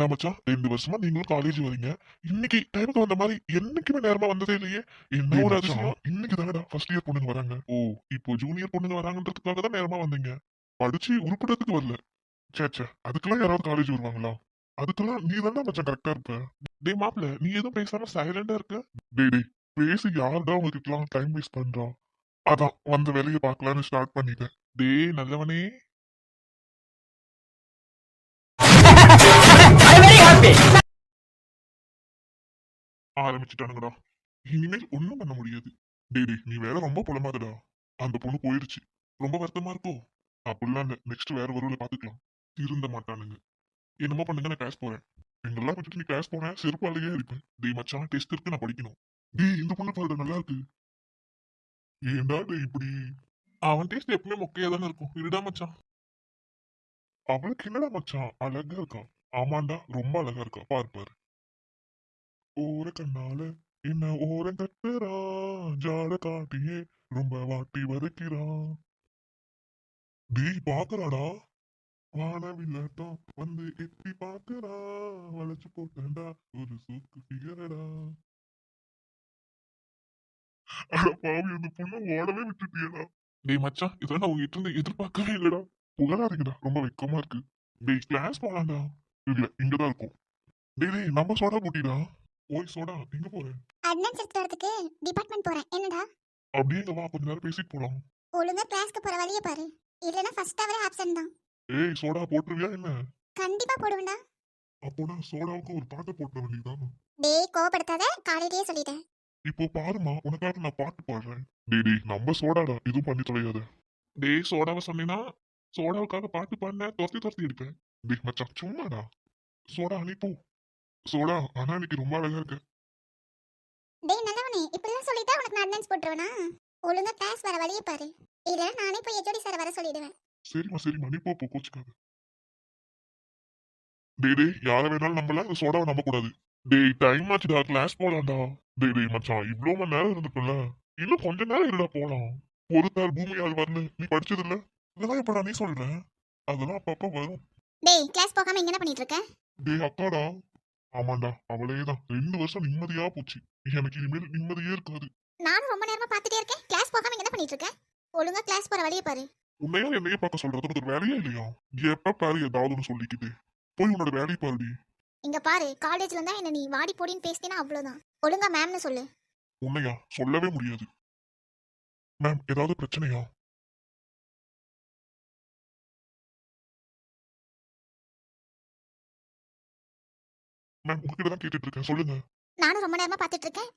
என்ன மச்சான் 2 வருஷமா நீங்களும் காலேஜ் வரீங்க. இன்னைக்கு டைமுக்கு வந்த மாதிரி என்னைக்குமே நேரமா வந்ததே இல்லையே. என்ன ஒரு அதிசயம். இன்னைக்கு தானடா ஃபர்ஸ்ட் இயர் பொண்ணுங்க வராங்க. ஓ இப்போ ஜூனியர் பொண்ணுங்க வராங்கன்றதுக்காக தான் நேரமா வந்தீங்க. படிச்சு உருப்படுறதுக்கு வரல. ச்சே அதுக்கெல்லாம் யாராவது காலேஜ் வருவாங்களா? அதுக்கெல்லாம் நீ தான்டா மச்சான் கரெக்டா இருப்ப. டேய் மாப்ள நீ எதுவும் பேசாம சைலண்டா இருக்க. டேய் பேசி யாருடா உங்ககிட்டலாம் டைம் வேஸ்ட் பண்றா? அதான் வந்த வேலையை பார்க்கலான்னு ஸ்டார்ட் பண்ணிட்டேன். டேய் நல்லவனே. ஆரம்பிச்சுட்டானுங்கடா. இனிமேல் ஒண்ணும் பண்ண முடியாது. டேய் நீ வேற ரொம்ப புலமாதடா. அந்த பொண்ணு போயிருச்சு. ரொம்ப வருத்தமா இருக்கோ? அப்படிலாம் இல்ல. நெக்ஸ்ட் வேற வருவல பாத்துக்கலாம். திருந்த மாட்டானுங்க. என்னமோ பண்ணுங்க நான் கிளாஸ் போறேன். எங்கெல்லாம் விட்டுட்டு நீ கிளாஸ் போன செருப்பாலேயே அடிப்பேன். டேய் மச்சான் டெஸ்ட் இருக்கு நான் படிக்கணும். டேய் இந்த பொண்ணு பாருடா நல்லா இருக்கு. ஏன்டா டேய் இப்படி? அவன் டேஸ்ட் எப்பவுமே மொக்கையா தானே இருக்கும். இருடா மச்சான். அவளுக்கு என்னடா மச்சான் அழகா இருக்கா. ஆமாண்டா ரொம்ப அழகா இருக்கா. பாரு பாரு. ஓர கண்ணால என்ன ஓரம் கட்டுறான் ஜாட காட்டியே ரொம்ப வாட்டி வதக்கிறான். டேய் பாக்குறாடா. வானவில்லாட்டம் வந்து எட்டி பாக்குறா வளைச்சு போட்டேன்டா ஒரு சூக்கு ஃபிகரடா. அட பாவி அந்த பொண்ணு ஓடவே விட்டுட்டியடா. டேய் மச்சான் இதெல்லாம் நான் உங்ககிட்ட இருந்து எதிர்பார்க்கவே இல்லடா. புகழாதீங்கடா ரொம்ப வெக்கமா இருக்கு. டேய் கிளாஸ் போலாம்டா. இல்ல இங்கதான் இருக்கும். டேய் நம்ம சோடா போட்டிடா. ஓய் சோடா எங்க போற? அட்டெண்டன்ஸ் எடுத்து வரதுக்கு டிபார்ட்மெண்ட் போறேன். என்னடா? அப்படியே இங்க வா கொஞ்ச நேரம் பேசிட்டு போலாம். ஒழுங்கா கிளாஸ்க்கு போற வழியை பாரு. இல்லனா ஃபர்ஸ்ட் ஹவரே ஆப்சென்ட் தான். ஏய் சோடா போட்டுருவியா என்ன? கண்டிப்பா போடுவேன்டா. அப்போனா சோடாவுக்கு ஒரு பாட்டை போட்ட வேண்டியதான். டேய் கோவப்படுத்தாத, காலையிலேயே சொல்லிட்டேன். இப்போ பாருமா உனக்காக நான் பாட்டு பாடுறேன். டேய் நம்ம சோடாடா இதுவும் பண்ணி தொலையாத. டேய் சோடாவை சொன்னீங்கன்னா சோடாவுக்காக பாட்டு பாடின துரத்தி துரத்தி எடுப்பேன். டேய் மச்சான் சும்மாடா. சோடா நீ போ. சோடா ஆனா இன்னைக்கு ரொம்ப அழகா இருக்க. டேய் நல்லவனே, இப்படிலாம் சொல்லிட்டா உனக்கு நான் அட்டெண்டன்ஸ் போட்டுருவேனா? ஒழுங்கா கிளாஸ் வர வழியை பாரு. இல்ல நானே போய் ஹெச்ஓடி சார் வர சொல்லிடுவேன். சரிம்மா நீ போ கோச்சுக்காத. டேய் யார வேணாலும் நம்பலாம் இந்த சோடாவை நம்ப கூடாது. டேய் டைம் ஆச்சுடா கிளாஸ் போலாம்டா. டேய் மச்சான் இவ்ளோ மணி நேரம் இருந்துக்குல்ல. இன்னும் கொஞ்ச நேரம் இருடா போலாம். பொறுத்தார் பூமியால் வரல நீ படிச்சது இல்ல. இதெல்லாம் எப்படா நீ சொல்ற? அதெல்லாம் அப்பப்ப வரும். டேய் கிளாஸ் போகாம இங்க என்ன பண்ணிட்டு இருக்க? டேய் அக்காடா. ஆமாண்டா அவளேதான் 2 வருஷம் நிம்மதியா போச்சு. எனக்கு இனிமேல் நிம்மதியே இருக்காது. நானும் ரொம்ப நேரமா பாத்துட்டே இருக்கேன். கிளாஸ் போகாம இங்க என்ன பண்ணிட்டு இருக்க? ஒழுங்கா கிளாஸ் போற வழியை பாரு. உன்னையா என்னையே பார்க்க சொல்றது உனக்கு ஒரு வேலையே இல்லையா? எப்ப பாரு ஏதாவது ஒன்று சொல்லிக்கிட்டு போய் உன்னோட வேலையை பாருடி. இங்க பாரு, காலேஜ்ல இருந்தா என்ன நீ வாடி போடின்னு பேசினா அவ்வளவுதான். ஒழுங்கா மேம்னு சொல்லு. உன்னையா சொல்லவே முடியாது. மேம் ஏதாவது பிரச்சனையா? மேம் உங்ககிட்ட தான் கேட்டுட்டு இருக்கேன் சொல்லுங்க. நானும் ரொம்ப நேரமா பாத்துட்டு இருக்கேன்.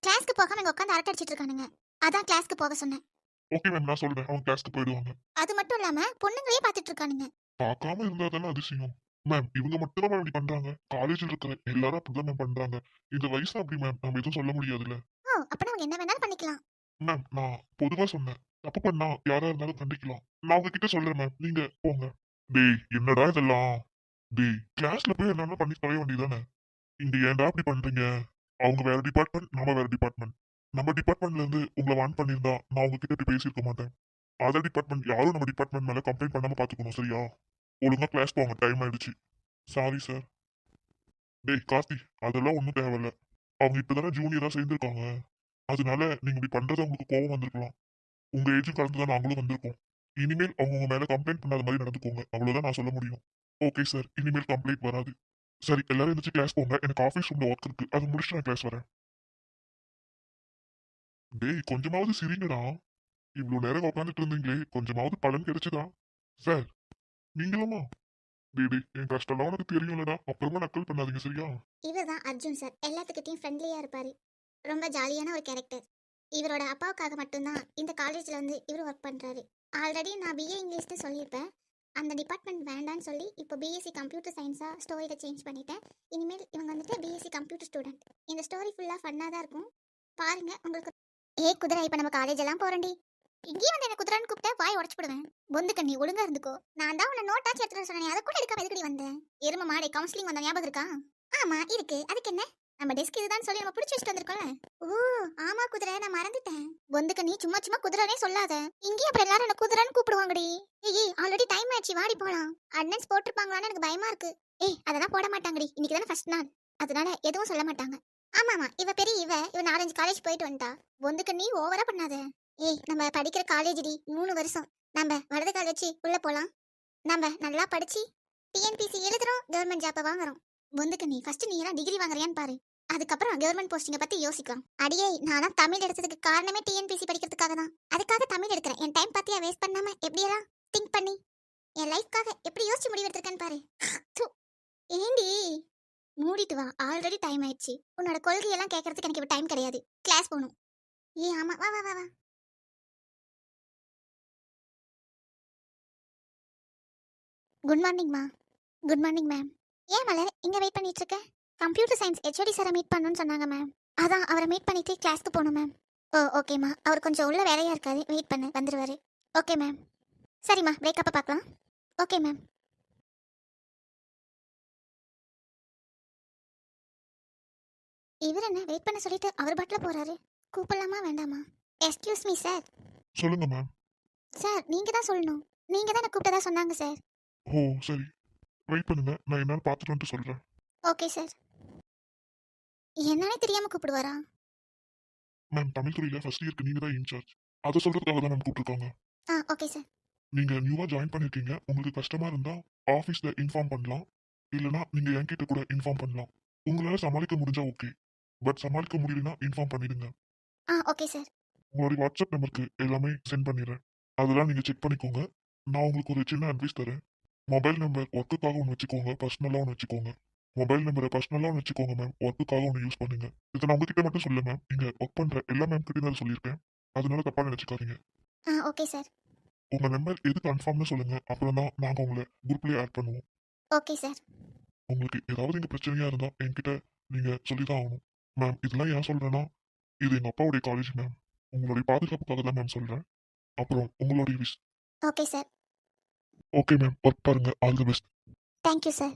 கிளாஸ்க்கு போகாம இங்க உட்காந்து அரட்டை அடிச்சிட்டு இருக்கானுங்க. அதான் கிளாஸ்க்கு போக சொன்னேன். ஓகே மேம் நான் சொல்றேன் அவங்க கிளாஸ்க்கு போயிடுவாங்க. அது மட்டும் இல்லாம பொண்ணுங்களே பாத்துட்டு இருக்கானுங்க. பார்க்காம இருந்தா தானே அதிசயம். மேம் இவங்க மட்டும் தான் இப்படி பண்றாங்க. காலேஜில் இருக்கிற எல்லாரும் அப்படிதான் மேம் பண்றாங்க. இந்த வயசு அப்படி மேம் நம்ம எதுவும் சொல்ல முடியாதுல்ல. ஓ அப்பனா அவங்க என்ன வேணாலும் பண்ணிக்கலாம். மேம் நான் பொதுவா சொன்னேன். தப்பு பண்ணா யாரா இருந்தாலும் கண்டிக்கலாம். நான் உங்ககிட்ட சொல்றேன் மேம் நீங்க போங்க. டேய் என்னடா இதெல்லாம்? டேய் கிளாஸ்ல போய் என்ன பண்ணி தொலைய வேண்டியதானே. இங்க ஏன்டா இப்படி பண்றீங்க? அவங்க வேற டிபார்ட்மெண்ட் நாம வேற டிபார்ட்மெண்ட். நம்ம டிபார்ட்மெண்ட்ல இருந்து உங்களை வான் பண்ணியிருந்தா நான் உங்ககிட்ட இப்படி பேசியிருக்க மாட்டேன். அதர் டிபார்ட்மெண்ட் யாரும் நம்ம டிபார்ட்மெண்ட் மேல கம்ப்ளைண்ட் பண்ணாம பாத்துக்கணும் சரியா? ஒழுங்கா கிளாஸ் போங்க டைம் ஆயிடுச்சு. Sorry sir. டேய் கார்த்தி அதெல்லாம் ஒன்றும் தேவையில்ல. அவங்க இப்பதானே ஜூனியரா சேர்ந்திருக்காங்க. அதனால நீங்க இப்படி பண்றது அவங்களுக்கு கோவம் வந்திருக்கலாம். உங்க ஏஜும் கலந்து தான் நாங்களும் வந்திருக்கோம். இனிமேல் அவங்க உங்க மேல கம்ப்ளைண்ட் பண்ணாத மாதிரி நடந்துக்கோங்க. அவ்வளவுதான் நான் சொல்ல முடியும். ஓகே சார் இனிமேல் கம்ப்ளைண்ட் வராது. சரி எல்லாரும் எந்திரிச்சு கிளாஸ் போங்க. எனக்கு ஆஃபீஸ் ரூம்ல ஒர்க் இருக்கு. அது முடிச்சுட்டு நான் கிளாஸ் வரேன். டேய் கொஞ்சமாவது சிரிங்கடா. இவ்வளவு நேரம் உட்காந்துட்டு இருந்தீங்களே கொஞ்சமாவது பலன் கிடைச்சதா? சார் நீங்களுமா? டேய் என் கஷ்டம்லாம் உனக்கு தெரியும்லடா. அப்புறமா நக்கல் பண்ணாதீங்க சரியா? இவர்தான் அர்ஜுன் சார். எல்லாத்துக்கிட்டையும் ஃப்ரெண்ட்லியா இருப்பாரு. ரொம்ப ஜாலியான ஒரு கேரக்டர். இவரோட அப்பாவுக்காக மட்டும்தான் இந்த காலேஜ்ல வந்து இவர் ஒர்க் பண்றாரு. ஆல்ரெடி நான் பிஏ இங்கிலீஷ்னு சொல்லியிருப்பேன். அந்த டிபார்ட்மெண்ட் வேண்டான்னு சொல்லி இப்போ பிஎஸ்சி கம்ப்யூட்டர் சயின்ஸா ஸ்டோரியில சேஞ்ச் பண்ணிட்டேன். இனிமேல் இவங்க வந்துட்டு பிஎஸ்சி கம்ப்யூட்டர் ஸ்டூடெண்ட். இந்த ஸ்டோரி ஃபுல்லா ஃபன்னா தான் இருக்கும். பாருங்க உங்களுக்கு. குதிரை இப்ப நம்ம காலேஜ் எல்லாம் போறேன்டி. இங்கேயும் வந்து என்ன குதிரைன்னு கூப்பிட்டா வாய் உடச்சு போடுவேன். பொந்து கண்ணி ஒழுங்கா இருந்துக்கோ. நான் தான் உன்னை நோட்டாச்சு எடுத்துட்டு சொன்னேன். அதை கூட எடுக்காம எதுக்கடி வந்தேன்? எரும மாடை கவுன்சிலிங் வந்த ஞாபகம் இருக்கா? ஆமா இருக்கு. அதுக்கு என்ன? நம்ம டெஸ்க் இதுதான் சொல்லி நம்ம பிடிச்சி வச்சுட்டு வந்திருக்கோம்ல. ஓ ஆமா குதிரை, நான் மறந்துட்டேன். பொந்துக்கு நீ சும்மா சும்மா குதிரைனே சொல்லாத. இங்கேயும் அப்புறம் எல்லாரும் என்ன குதிரைன்னு கூப்பிடுவாங்கடி. ஏய் ஆல்ரெடி டைம் ஆயிடுச்சு வாடி போலாம். அட்டெண்டன்ஸ் போட்டிருப்பாங்களான்னு எனக்கு பயமா இருக்கு. ஏய் அதெல்லாம் போட மாட்டாங்கடி, இன்னைக்கு தானே ஃபர்ஸ்ட் நாள், அதனால எதுவும் சொல்ல மாட்டாங்க. ஆமாமா, இவ 4-5 காலேஜ் போயிட்டு வந்துட்டா. பொந்துக்கு நீ ஓவரா பண்ணாத. ஏய் நம்ம படிக்கிற காலேஜ்டி 3 வருஷம். நம்ம வலது கால் வச்சு உள்ள போலாம். நம்ம நல்லா படிச்சு டிஎன்பிசி எழுதுறோம், கவர்மெண்ட் ஜாப்பை வாங்குறோம். பொந்துக்கு நீ ஃபர்ஸ்ட் நீ எல்லாம் டிகிரி வாங்குறியான்னு பாரு, அதுக்கப்புறம் கவர்மெண்ட் போஸ்டிங்கை பத்தி யோசிக்கலாம். அடியே நானா தமிழ் எடுத்ததுக்கு காரணமே டிஎன்பிசி படிக்கிறதுக்காக தான். அதுக்காக தமிழ் எடுக்கிறேன். என் டைம் பார்த்தியா வேஸ்ட் பண்ணாம எப்படியெல்லாம் திங்க் பண்ணி என் லைஃப்காக எப்படி யோசிச்சு முடிவு எடுத்திருக்கேன்னு பாரு. து, ஏண்டி மூடிட்டு வா, ஆல்ரெடி டைம் ஆயிடுச்சு. உன்னோட கொள்கையெல்லாம் கேட்கறதுக்கு எனக்கு இப்போ டைம் கிடையாது, கிளாஸ் போகணும். ஏ ஆமா, வா வா வா வா. குட் மார்னிங்மா. Good morning ma'am. ஏன் மலர் இங்க வெயிட் பண்ணிட்டு இருக்க? கம்ப்யூட்டர் சயின்ஸ் ஹெச்ஓடி சாரை மீட் பண்ணணும்னு சொன்னாங்க மேம். அதான் அவரை மீட் பண்ணிட்டு கிளாஸ்க்கு போகணும் மேம். ஓ ஓகேம்மா, அவர் கொஞ்சம் உள்ள வேலையா இருக்காது, வெயிட் பண்ணு, வந்துருவாரு. Okay ma'am. சரிம்மா, பிரேக்கப்பை பார்க்கலாம். Okay ma'am. இவர் என்ன வெயிட் பண்ண சொல்லிட்டு அவர் பாட்டில் போறாரு? கூப்பிடலாமா வேண்டாமா? Excuse me sir. சொல்லுங்க மேம். சார் நீங்க தான் சொல்லணும். நீங்க தான் எனக்கு கூப்பிட்டதா சொன்னாங்க சார். ஓ சரி, வெயிட் பண்ணுங்க, நான் என்னன்னு பார்த்துட்டு வந்துட்டு சொல்றேன். Okay sir. என்னன்னே தெரியாம கூப்பிடுவாரா? மேம், தமிழ் துறையில ஃபர்ஸ்ட் இயருக்கு நீங்க தான் இன்சார்ஜ். அதை சொல்றதுக்காக தான் மேம் கூப்பிட்டுருக்காங்க. Okay sir. நீங்க நியூவா ஜாயின் பண்ணிருக்கீங்க, உங்களுக்கு கஷ்டமா இருந்தா ஆஃபீஸ்ல இன்ஃபார்ம் பண்ணலாம், இல்லனா நீங்க என்கிட்ட கூட இன்ஃபார்ம் பண்ணலாம். உங்களால சமாளிக்க முடிஞ்சா ஓகே, பட் சமாளிக்க முடியலனா இன்ஃபார்ம் பண்ணிடுங்க. Okay sir. உங்களுடைய வாட்ஸ்அப் நம்பருக்கு எல்லாமே சென்ட் பண்ணிடுறேன், அதெல்லாம் நீங்க செக் பண்ணிக்கோங்க. நான் உங்களுக்கு ஒரு சின்ன அட்வைஸ் தரேன். மொபைல் நம்பர் ஒர்க்குக்காக ஒன்று வச்சுக்கோங்க, பர்சனலாக ஒன்று வச்சுக்கோங்க. மொபைல் நம்பரை பர்சனலாக ஒன்று வச்சுக்கோங்க மேம், ஒர்க்குக்காக ஒன்று யூஸ் பண்ணுங்க. இதை நான் உங்ககிட்ட மட்டும் சொல்ல மேம், இங்கே ஒர்க் பண்ணுற எல்லா மேம் கிட்டே தான் சொல்லியிருக்கேன், அதனால தப்பாக நினச்சிக்காதீங்க. Okay sir. உங்கள் நம்பர் எது கன்ஃபார்ம்னு சொல்லுங்க, அப்புறம் தான் நாங்கள் உங்களை குரூப்லேயே ஆட் பண்ணுவோம். Okay sir. உங்களுக்கு ஏதாவது இங்கே பிரச்சனையாக இருந்தால் என்கிட்ட நீங்கள் சொல்லி தான் ஆகணும். மேம் இதெல்லாம் ஏன் சொல்கிறேன்னா, இது எங்கள் அப்பாவுடைய காலேஜ் மேம், உங்களுடைய பாதுகாப்புக்காக தான் மேம் சொல்கிறேன். அப்புறம் உங்களுடைய wish. Okay sir. Okay ma'am, work பாருங்க, all the best. Thank you sir.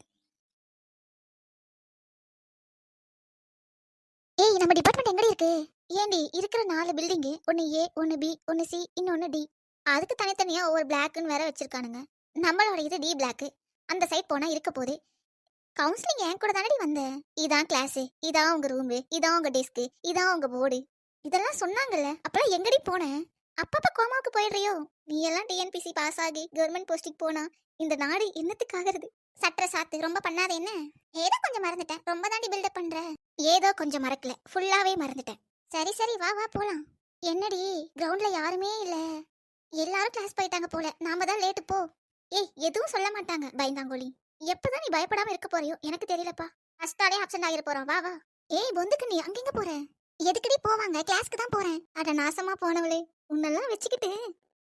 ஏய் நம்ம டிபார்ட்மெண்ட் எங்கடி இருக்கு? ஏண்டி இருக்கிற 4 பில்டிங்கு, ஒன்று ஏ, ஒன்று பி, ஒன்று சி, இன்னொன்று டி. அதுக்கு தனித்தனியா ஒவ்வொரு பிளாக்னு வேற வச்சிருக்கானுங்க. நம்மளோட இது டி பிளாக். அந்த சைட் போனா இருக்க போகுது. கவுன்சிலிங் என் கூட தானடி வந்த. இதான் கிளாஸ், இதான் உங்க ரூம், இதான் உங்க டெஸ்க், இதான் உங்க போர்டு, இதெல்லாம் சொன்னாங்கல்ல. அப்பலாம் எங்கடி போன? அப்பப்ப கோமாவுக்கு போயிடுறியோ? நீ எல்லாம் டிஎன்பிசி பாஸ் ஆகி கவர்மெண்ட் போஸ்டிங் போனா இந்த நாடு என்னத்துக்காகிறது? சற்ற சாத்து ரொம்ப பண்ணாத என்ன? ஏதோ கொஞ்சம் மறந்துட்டேன், ரொம்ப தாண்டி பில்டப் பண்ற. ஏதோ கொஞ்சம் மறக்கல, ஃபுல்லாவே மறந்துட்டேன். சரி சரி வா வா போலாம். என்னடி கிரவுண்ட்ல யாருமே இல்ல, எல்லாரும் கிளாஸ் போயிட்டாங்க போல, நாம தான் லேட்டு போ. ஏய் எதுவும் சொல்ல மாட்டாங்க பயந்தாங்கோலி. எப்பதான் நீ பயப்படாம இருக்க போறியோ எனக்கு தெரியலப்பா. ஃபர்ஸ்டாலே அப்சென்ட் ஆகிர போறோம், வா வா. ஏய் பொந்துக்கு நீ அங்கெங்க போற? எதுக்கடி போவாங்க, கிளாஸ்க்கு தான் போறேன். அட நாசமா போனவளே, உன்னெல்லாம் வச்சுக்கிட்டு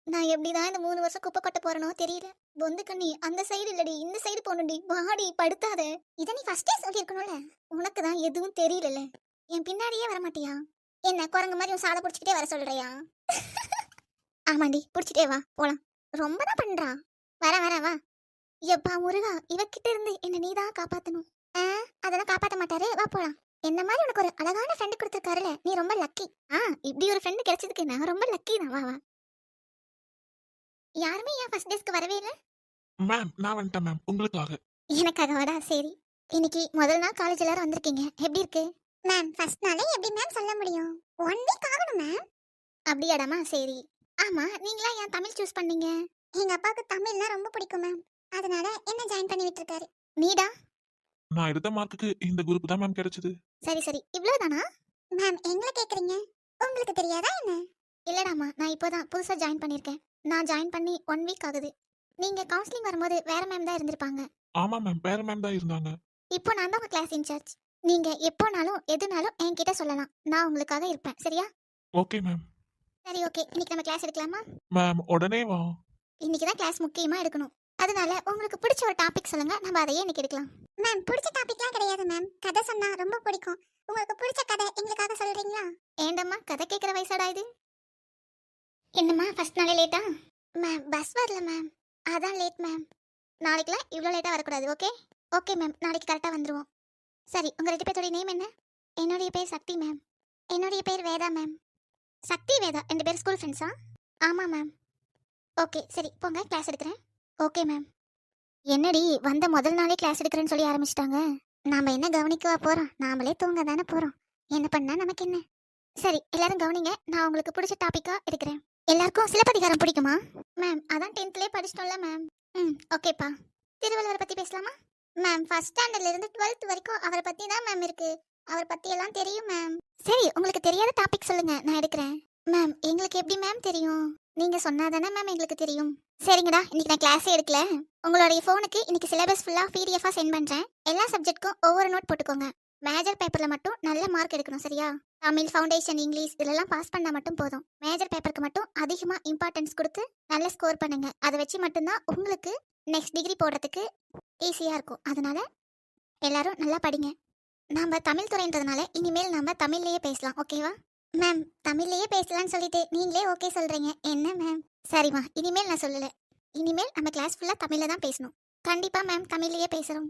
நான் எப்படிதான் இந்த 3 வருஷம் குப்பை கொட்ட போறனோ தெரியல. பொந்துக்கு நீ அந்த சைடு இல்லடி, இந்த சைடு போகணும்டி, வாடி படுத்தாத. இதை நீ ஃபர்ஸ்டே சொல்லியிருக்கணும்ல. உனக்கு தான் எதுவும் தெரியலல, என் பின்னாடியே வர மாட்டியா? என்ன குரங்கு மாதிரி உன் சாலை பிடிச்சிக்கிட்டே வர சொல்றியா? ஆமாண்டி, பிடிச்சிட்டே வா போலாம். ரொம்ப தான் பண்றா. வர வர வா. எப்பா முருகா, இவகிட்ட இருந்து என்ன நீதான் காப்பாத்தணும். அதெல்லாம் காப்பாத்த மாட்டாரு, வா போலாம். என்ன மாதிரி உனக்கு ஒரு அழகான ஃப்ரெண்ட் கொடுத்துருக்காருல, நீ ரொம்ப லக்கி. இப்படி ஒரு ஃப்ரெண்ட் கிடைச்சதுக்கு நான் ரொம்ப லக்கி தான். வா வா. யாருமே ஏன் ஃபர்ஸ்ட் டேஸ்க்கு வரவே இல்லை? மேம் நான் வந்துட்டேன் மேம், உங்களுக்காக. எனக்காக வாடா, சரி. இன்னைக்கு முதல் நாள் காலேஜ் எல்லாரும் வந்திருக்கீங்க, எப்படி இருக்கு? மேம் ஃபர்ஸ்ட் நாளே எப்படி மேம் சொல்ல முடியும், 1 வீக் ஆகணும் மேம். அப்படியாடாமா, சரி. ஆமா நீங்களா ஏன் தமிழ் சூஸ் பண்ணீங்க? எங்க அப்பாவுக்கு தமிழ்னா ரொம்ப பிடிக்கும் மேம், அதனால என்ன ஜாயின் பண்ணி விட்டுருக்காரு. நீடா? நான் எடுத்த மார்க்குக்கு இந்த குரூப் தான் மேம் கிடைச்சது. சரி சரி, இவ்வளவுதானா? மேம் எங்களை கேக்குறீங்க, உங்களுக்கு தெரியாதா என்ன? இல்லடாமா, நான் இப்போதான் புதுசா ஜாயின் பண்ணிருக்கேன். நான் ஜாயின் பண்ணி 1 வீக் ஆகுது. நீங்க கவுன்சிலிங் வரும்போது வேற மேம் தான் இருந்திருப்பாங்க. ஆமா மேம், வேற மேம் தான் இருந்தாங்க. இப்போ நான் தான் உங்க கிளாஸ் இன்சார்ஜ். நீங்க எப்போனாலும் எதுனாலும் என்கிட்ட சொல்லலாம், நான் உங்களுக்காக இருப்பேன், சரியா? Okay ma'am. சரி ஓகே, இன்னைக்கு நம்ம கிளாஸ் எடுக்கலாமா? மேம் உடனே வா. இன்னைக்கு தான் கிளாஸ் முக்கியமா எடுக்கணும், அதனால உங்களுக்கு பிடிச்ச ஒரு டாபிக் சொல்லுங்க, நம்ம அதையே இன்னைக்கு எடுக்கலாம். மேம் பிடிச்ச டாபிக்லாம் கிடையாது மேம், கதை சொன்னா ரொம்ப பிடிக்கும். உங்களுக்கு பிடிச்ச கதை எங்களுக்காக சொல்றீங்களா? ஏண்டம்மா கதை கேட்குற வயசாடா இது? என்னம்மா ஃபர்ஸ்ட் நாளே லேட்டா? மேம் பஸ் வரல மேம், அதான் லேட் மேம். நாளைக்குலாம் இவ்வளோ லேட்டாக வரக்கூடாது, ஓகே? ஓகே மேம், நாளைக்கு கரெக்டாக வந்துடுவோம். சரி, உங்கள் 2 பேர்த்தோடைய நேம் என்ன? என்னுடைய பேர் சக்தி மேம். என்னுடைய பேர் வேதா மேம். சக்தி வேதா 2 பேர் ஸ்கூல் ஃப்ரெண்ட்ஸா? ஆமாம் மேம். ஓகே சரி, போங்க கிளாஸ் எடுக்கிறேன். Okay ma'am. என்னடி வந்த முதல் நாளே கிளாஸ் எடுக்கிறேன்னு சொல்லி ஆரம்பிச்சிட்டாங்க. நாம என்ன கவனிக்கவா போறோம்? நாமளே தூங்க தானே போறோம். என்ன பண்ணா நமக்கு என்ன? சரி, எல்லாரும் கவனிங்க. நான் உங்களுக்கு பிடிச்ச டாபிக்கா எடுக்கிறேன். எல்லாருக்கும் சிலப்பதிகாரம் பிடிக்குமா? மேம், அதான் 10th படிச்சிட்டோம்ல மேம். ஓகேப்பா. திருவள்ளுவரை பத்தி பேசலாமா? மேம், ஃபர்ஸ்ட் ஸ்டாண்டர்ட்ல இருந்து 12th வரைக்கும் அவரை பத்தி தான் மேம் இருக்கு. அவர் பத்தி எல்லாம் தெரியும் மேம். சரி, உங்களுக்கு தெரியாத டாபிக் சொல்லுங்க, நான் எடுக்கிறேன். மேம், எங்களுக்கு எப்படி மேம் தெரியும்? நீங்க சொன்னாதானே மேம் எங்களுக்கு தெரியும். சரிங்கடா, இன்னைக்கு நான் கிளாஸே எடுக்கல. உங்களுடைய ஃபோனுக்கு இன்னைக்கு சிலபஸ் ஃபுல்லா பிடிஎஃபா சென்ட் பண்றேன். எல்லா சப்ஜெக்ட்க்கும் ஒவ்வொரு நோட் போட்டுக்கோங்க. மேஜர் பேப்பர்ல மட்டும் நல்ல மார்க் எடுக்கணும், சரியா? தமிழ், ஃபவுண்டேஷன், இங்கிலீஷ் இதெல்லாம் பாஸ் பண்ணா மட்டும் போதும். மேஜர் பேப்பருக்கு மட்டும் அதிகமா இம்பார்ட்டன்ஸ் கொடுத்து நல்ல ஸ்கோர் பண்ணுங்க. அதை வச்சு மட்டும்தான் உங்களுக்கு நெக்ஸ்ட் டிகிரி போடுறதுக்கு ஈஸியா இருக்கும். அதனால எல்லாரும் நல்லா படிங்க. நாம தமிழ் துறைன்றதுனால இனிமேல் நாம தமிழ்லயே பேசலாம், ஓகேவா? மேம், தமிழ்லயே பேசலாம்னு சொல்லிட்டு நீங்களே ஓகே சொல்றீங்க, என்ன மேம்? சரிம்மா, இனிமேல் நான் சொல்லல. இனிமேல் நம்ம கிளாஸ் ஃபுல்லா தமிழ்ல தான் பேசணும். கண்டிப்பா மேம், தமிழ்லயே பேசுறோம்.